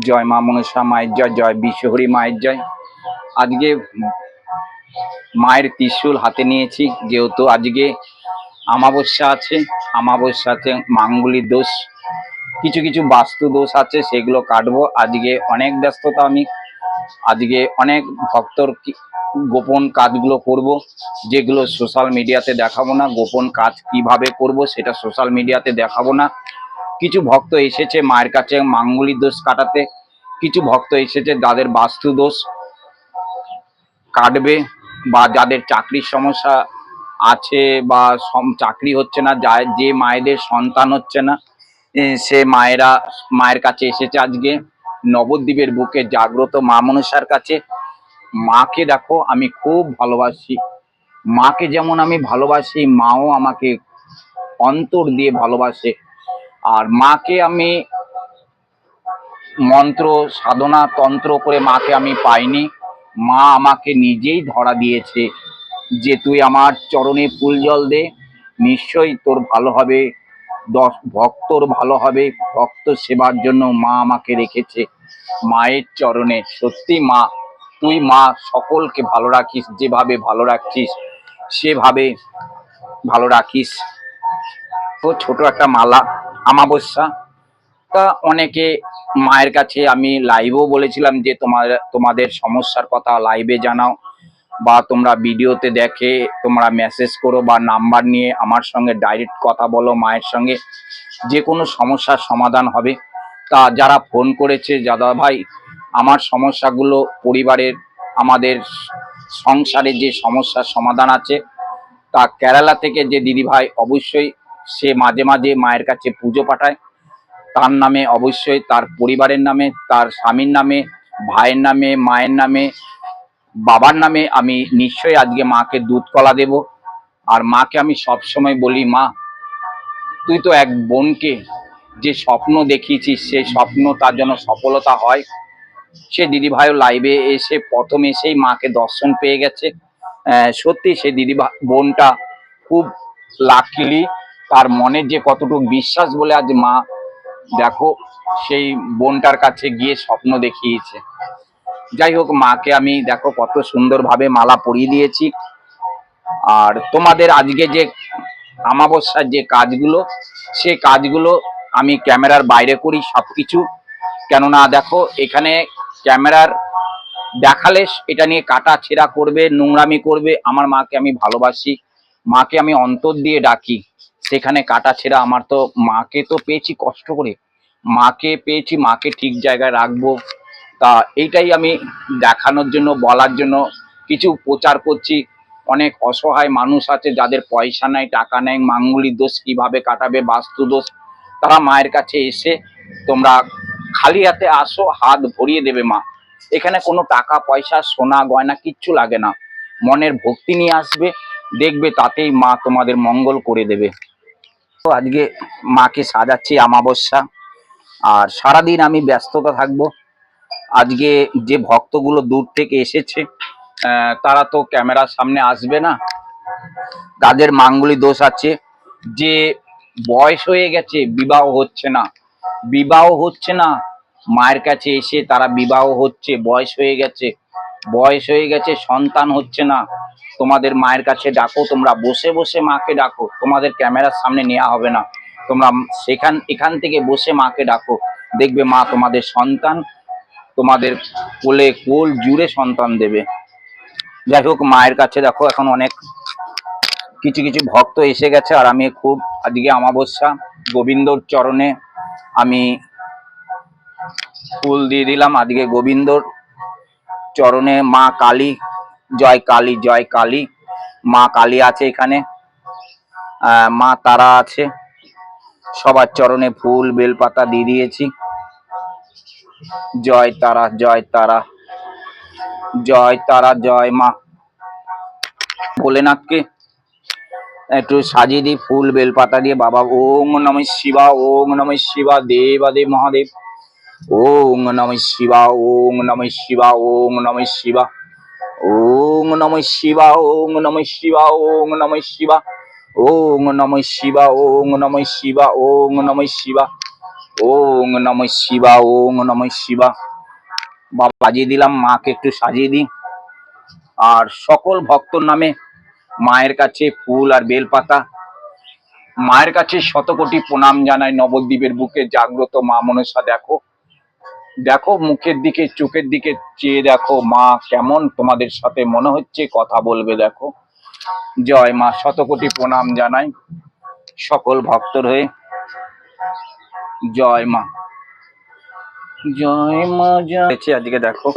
জয় মা মনসা মায়ের জয়, জয় বিশ্বহরি মায়ের জয়। আজকে মায়ের ত্রিশূল হাতে নিয়েছি, যেহেতু আজকে অমাবস্যা আছে। অমাবস্যাতে মাঙ্গলিক দোষ, কিছু কিছু বাস্তু দোষ আছে, সেগুলো কাটবো। আজকে অনেক ব্যস্ততা, আমি আজকে অনেক ভক্তর গোপন কাজগুলো করব, যেগুলো সোশ্যাল মিডিয়াতে দেখাবো না। গোপন কাজ কিভাবে করব সেটা সোশ্যাল মিডিয়াতে দেখাবো না। কিছু ভক্ত এসেছে মায়ের কাছে মাঙ্গলিক দোষ কাটাতে, কিছু ভক্ত এসেছে যাদের বাস্তু দোষ কাটবে, বা যাদের চাকরির সমস্যা আছে, বা চাকরি হচ্ছে না, যে মায়েদের সন্তান হচ্ছে না, সে মায়ের কাছে এসেছে আজকে। নবদ্বীপের বুকে জাগ্রত মা মনসার কাছে। মাকে দেখো আমি খুব ভালোবাসি, মাকে যেমন আমি ভালোবাসি, মাও আমাকে অন্তর দিয়ে ভালোবাসে। আর মাকে আমি মন্ত্র সাধনা তন্ত্র করে মাকে আমি পাইনি, মা আমাকে নিজেই ধরা দিয়েছে যে তুই আমার চরণে ফুল জল দে, নিশ্চয়ই তোর ভালো হবে, ভক্তর ভালো হবে। ভক্ত সেবার জন্য মা আমাকে রেখেছে মায়ের চরণে। সত্যি মা, তুই মা সকলকে ভালো রাখিস, যেভাবে ভালো রাখছিস সেভাবে ভালো রাখিস। তো ছোট একটা মালা, অমাবস্যা, তা অনেকে মায়ের কাছে আমি লাইভেও বলেছিলাম যে তোমাদের সমস্যার কথা লাইভে জানাও, বা তোমরা ভিডিওতে দেখে তোমরা মেসেজ করো, বা নাম্বার নিয়ে আমার সঙ্গে ডাইরেক্ট কথা বলো, মায়ের সঙ্গে যে কোনো সমস্যার সমাধান হবে। তা যারা ফোন করেছে, দাদা ভাই আমার সমস্যাগুলো পরিবারের, আমাদের সংসারে যে সমস্যার সমাধান আছে, তা কেরালা থেকে যে দিদি ভাই, অবশ্যই সে মাঝে মাঝে মায়ের কাছে পুজো পাঠায়। তার নামে অবশ্যই, তার পরিবারের নামে, তার স্বামীর নামে, ভাইয়ের নামে, মায়ের নামে, বাবার নামে আমি নিশ্চয়ই আজকে মাকে দুধ কলা দেব। আর মাকে আমি সব সময় বলি, মা তুই তো এক বোনকে যে স্বপ্ন দেখিয়েছিস, সেই স্বপ্ন তার জন্য সফলতা হয়। সে দিদি ভাইও লাইভে এসে প্রথম এসেই মাকে দর্শন পেয়ে গেছে। সত্যি সে দিদি বোনটা খুব লাকিলি, তার মনের যে কতটুকু বিশ্বাস বলে আজ মা দেখো সেই বোনটার কাছে গিয়ে স্বপ্ন দেখিয়েছে। যাই হোক, মাকে আমি দেখো কত সুন্দরভাবে মালা পরিয়ে দিয়েছি। আর তোমাদের আজকে যে অমাবস্যার যে কাজগুলো, সে কাজগুলো আমি ক্যামেরার বাইরে করি সবকিছু। কেননা দেখো এখানে ক্যামেরার দেখালে এটা নিয়ে কাটা ছেঁড়া করবে, নোংরামি করবে। আমার মাকে আমি ভালোবাসি, মাকে আমি অন্তর দিয়ে ডাকি, সেখানে কাটা ছেঁড়া আমার তো, মাকে তো পেয়েছি কষ্ট করে, মাকে পেয়েছি, মাকে ঠিক জায়গায় রাখবো। তা এইটাই আমি দেখানোর জন্য, বলার জন্য কিছু প্রচার করছি। অনেক অসহায় মানুষ আছে যাদের পয়সা নাই, টাকা নেই, মাঙ্গলিক দোষ কিভাবে কাটাবে, বাস্তু দোষ, তারা মায়ের কাছে এসে তোমরা খালি হাতে আসো, হাত ভরিয়ে দেবে মা। এখানে কোনো টাকা পয়সা সোনা গয়না কিচ্ছু লাগে না, মনের ভক্তি নিয়ে আসবে, দেখবে তাতেই মা তোমাদের মঙ্গল করে দেবে। তো আজকে মাকে সাজাচ্ছি অমাবস্যা, আর সারাদিন আমি ব্যস্ততা থাকবো। আজকে যে ভক্তগুলো দূর থেকে এসেছে তারা তো ক্যামেরার সামনে আসবে না, তাদের মাঙ্গলিক দোষ আছে, যে বয়স হয়ে গেছে বিবাহ হচ্ছে না, বিবাহ হচ্ছে না, মায়ের কাছে এসে তারা বিবাহ হচ্ছে, বয়স হয়ে গেছে, বয়স হয়ে গেছে, সন্তান হচ্ছে না, তোমাদের মায়ের কাছে ডাকো, তোমরা বসে বসে মাকে ডাকো, তোমাদের ক্যামেরার সামনে নেওয়া হবে না, তোমরা এখান থেকে বসে মাকে ডাকো, দেখবে মা তোমাদের সন্তান, তোমাদের কোলে কোল জুড়ে সন্তান দেবে। যাই হোক, মায়ের কাছে দেখো এখন অনেক কিছু কিছু ভক্ত এসে গেছে। আর আমি খুব আজকে অমাবস্যা, গোবিন্দর চরণে আমি ফুল দিয়ে দিলাম। আজকে গোবিন্দর চরণে মা কালী, জয় কালী, জয় কালী, মা কালী আছে এখানে, মা তারা আছে, সবার চরণে ফুল বেলপাতা দিয়ে দিয়েছি। জয় তারা, জয় তারা, জয় তারা, জয় মা। ভোলেনাথকে একটু সাজিয়ে দিই ফুল বেলপাতা দিয়ে। বাবা ওম নমঃ শিবা, ওম নমঃ শিবা, দেবাদেব মহাদেব, ওম নমঃ শিবা, ওম নমঃ শিবা, ওম নমঃ শিবা, ওম নমঃ শিবা, ওম নমঃ শিবা, ওম নমঃ শিবা, ওম নমঃ শিবা, ওম নমঃ শিবা, ওম নমঃ শিবা, ওং নমঃ শিবা, ওং নমঃ শিবা। বাবা বাজিয়ে দিলাম, মাকে একটু সাজিয়ে দিই। আর সকল ভক্তর নামে মায়ের কাছে ফুল আর বেলপাতা, মায়ের কাছে শতকোটি প্রণাম জানাই। নবদ্বীপের বুকে জাগ্রত মা মনসা, দেখো দেখো মুখের দিকে, চোখের দিকে চেয়ে দেখো মা কেমন তোমাদের সাথে মনে হচ্ছে কথা বলবে। দেখো, জয় মা, শতকোটি প্রণাম জানাই সকল ভক্তর হয়ে। জয় মা, জয় মা। জয়। আজকে দেখো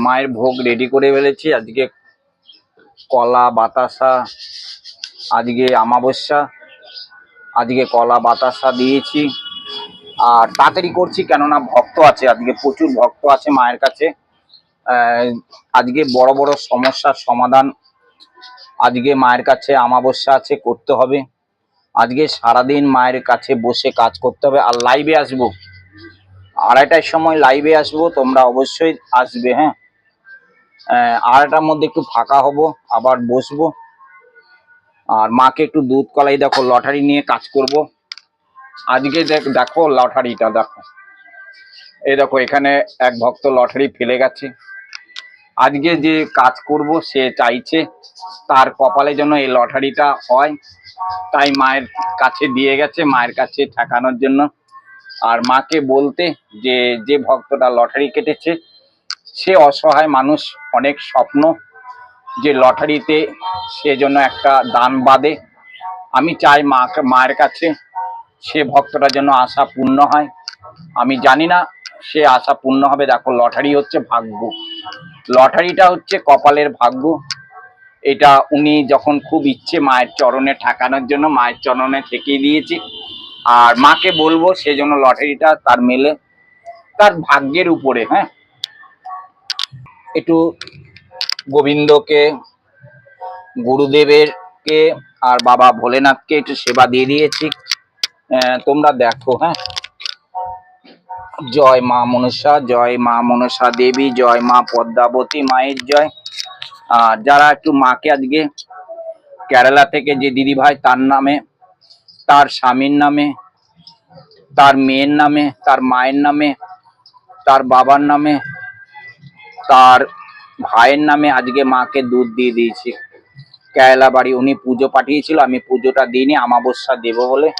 মায়ের ভোগ রেডি করে ফেলেছি। আজকে কলা বাতাসা, আজকে অমাবস্যা, আজকে কলা বাতাসা দিয়েছি। আর তাড়াতাড়ি করছি কেননা ভক্ত আছে, আজকে প্রচুর ভক্ত আছে মায়ের কাছে। আজকে বড় বড় সমস্যার সমাধান আজকে মায়ের কাছে, অমাবস্যা আছে, করতে হবে। আজকে সারাদিন মায়ের কাছে বসে কাজ করতে হবে। আর লাইভে আসবো 2:30টার সময়, লাইভে আসবো, তোমরা অবশ্যই আসবে। হ্যাঁ, 2:30টার মধ্যে একটু ফাঁকা হব, আবার বসবো। আর মাকে একটু দুধ কলাই, দেখো লটারি নিয়ে কাজ করব আজকে। দেখো লটারিটা দেখো, এই দেখো এখানে এক ভক্ত লটারি ফেলে গেছে। আজকে যে কাজ করব সে চাইছে তার কপালে যেন এই লটারিটা হয়, তাই মায়ের কাছে দিয়ে গেছে, মায়ের কাছে ঠেকানোর জন্য। আর মাকে বলতে যে যে ভক্তটা লটারি কেটেছে সে অসহায় মানুষ, অনেক স্বপ্ন, যে লটারিতে সে জন্য একটা দান বাঁধে। আমি চাই মায়ের কাছে সে ভক্তটার জন্য আশা পূর্ণ হয়। আমি জানি না সে আশা পূর্ণ হবে। দেখো লটারি হচ্ছে ভাগ্য, লটারিটা হচ্ছে কপালের ভাগ্য। এটা উনি যখন খুব ইচ্ছে মায়ের চরণে ঠেকানোর জন্য মায়ের চরণে ঠেকিয়ে দিয়েছি। আর মাকে বলবো সে জন্য লটারিটা তার মেলে, তার ভাগ্যের উপরে। হ্যাঁ, একটু গোবিন্দকে, গুরুদেবের কে আর বাবা ভোলেনাথকে একটু সেবা দিয়ে দিয়েছি। তোমরা দেখো। হ্যাঁ, জয় মা মনসা, জয় মা মনসা দেবী, জয় মা পদ্মাবতী মায়ের জয়। আর যারা একটু মাকে আজকে কেরালা থেকে যে দিদি ভাই, তার নামে, তার স্বামীর নামে, তার মেয়ের নামে, তার মায়ের নামে, তার বাবার নামে, তার ভাইয়ের নামে আজকে মাকে দুধ দিয়ে দিয়েছি। কেরালা বাড়ি উনি পুজো পাঠিয়েছিল, আমি পুজোটা দিইনি, অমাবস্যা দেব বলে।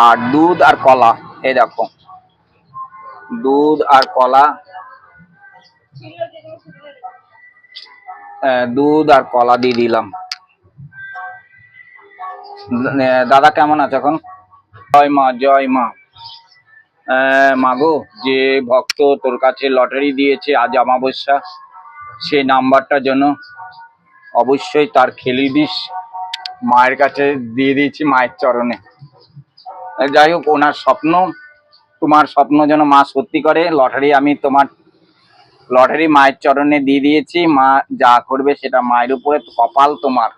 আর দুধ আর কলা, এই দেখো দুধ আর কলা, দুধ আর কলা দিয়ে দিলাম। দাদা কেমন আছে এখন? জয় মা, জয় মা। মাগো, যে ভক্ত তোর কাছে লটারি দিয়েছে আজ অমাবস্যা, সেই নাম্বারটা যেন অবশ্যই তার খেলি দিস। মায়ের কাছে দিয়ে দিয়েছি, মায়ের চরণে। যাই হোক, ওনার স্বপ্ন, তোমার স্বপ্ন যেন মা সত্যি করে। লটারি আমি তোমার লটারি মায়ের চরণে দিয়ে দিয়েছি। মা যা করবে সেটা মায়ের উপরে, কপাল তোমার।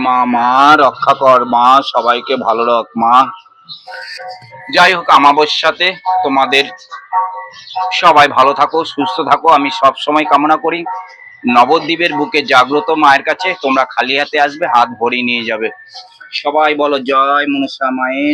মা, মা রক্ষা কর মা, সবাইকে ভালো রাখ মা। যাই হোক, আমাবস্যাতে তোমাদের সবাই ভালো থাকো, সুস্থ থাকো, আমি সব সময় কামনা করি। নবদ্বীপের বুকে জাগ্রত মায়ের কাছে তোমরা খালি হাতে আসবে, হাত ভরিয়ে নিয়ে যাবে। সবাই বলো জয় মনসা মায়ের।